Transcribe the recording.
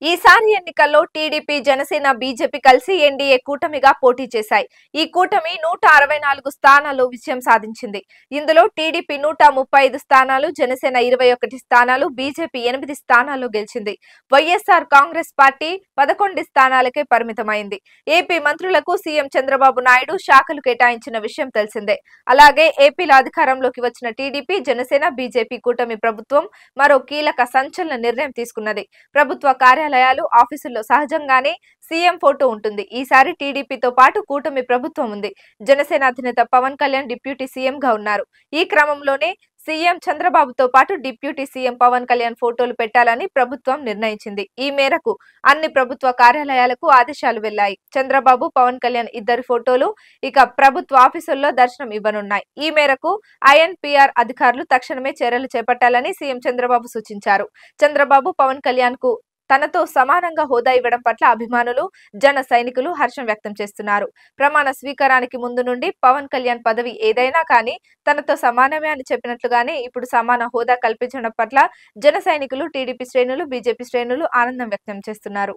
ఈసారి ఎన్నికల్లో TDP, Janasena, BJP కలిసి ఎన్డీఏ కూటమిగా పోటీ చేశాయి. ఈ కూటమి 164 స్థానాల్లో విజయం సాధించింది. ఇందులో టీడీపీ 135 స్థానాలు, జనసేన 21 స్థానాలు, బీజేపీ 8 స్థానాల్లో గెలిచింది. వైఎస్ఆర్ కాంగ్రెస్ పార్టీ 11 స్థానాలకే పరిమితమైంది. ఏపీ మంత్రులకు సీఎం చంద్రబాబు నాయుడు శాఖలు కేటాయించిన విషయం తెలిసిందే. అలాగే ఏపీలో అధికారంలోకి వచ్చిన టీడీపీ, జనసేన, బీజేపీ కూటమి ప్రభుత్వం మరో కీలక సంచలన నిర్ణయం తీసుకున్నది. ప్రభుత్వ కార్యాలయాలు, ఆఫీసుల్లో సహజంగానే సీఎం ఫోటో ఉంటుంది. ఈసారి టీడీపీతో పాటు కూటమి ప్రభుత్వం ఉంది. జనసేన అధినేత పవన్ కళ్యాణ్ డిప్యూటీ సీఎం గా ఉన్నారు. ఈ క్రమంలోనే సీఎం చంద్రబాబుతో పాటు డిప్యూటీ సీఎం పవన్ కళ్యాణ్ ఫోటోలు పెట్టాలని ప్రభుత్వం నిర్ణయించింది. ఈ మేరకు అన్ని ప్రభుత్వ కార్యాలయాలకు ఆదేశాలు వెళ్లాయి. చంద్రబాబు, పవన్ కళ్యాణ్ ఇద్దరి ఫోటోలు ఇక ప్రభుత్వ ఆఫీసుల్లో దర్శనం ఇవ్వనున్నాయి. ఈ మేరకు ఐఎన్పీఆర్ అధికారులు తక్షణమే చర్యలు చేపట్టాలని సీఎం చంద్రబాబు సూచించారు. చంద్రబాబు, పవన్ కళ్యాణ్ కు తనతో సమానంగా హోదా ఇవ్వడం పట్ల అభిమానులు, జన సైనికులు హర్షం వ్యక్తం చేస్తున్నారు. ప్రమాణ స్వీకారానికి ముందు నుండి పవన్ కళ్యాణ్ పదవి ఏదైనా కానీ తనతో సమానమే అని చెప్పినట్లుగానే ఇప్పుడు సమాన హోదా కల్పించడం పట్ల జన సైనికులు, టీడీపీ శ్రేణులు, బీజేపీ శ్రేణులు ఆనందం వ్యక్తం చేస్తున్నారు.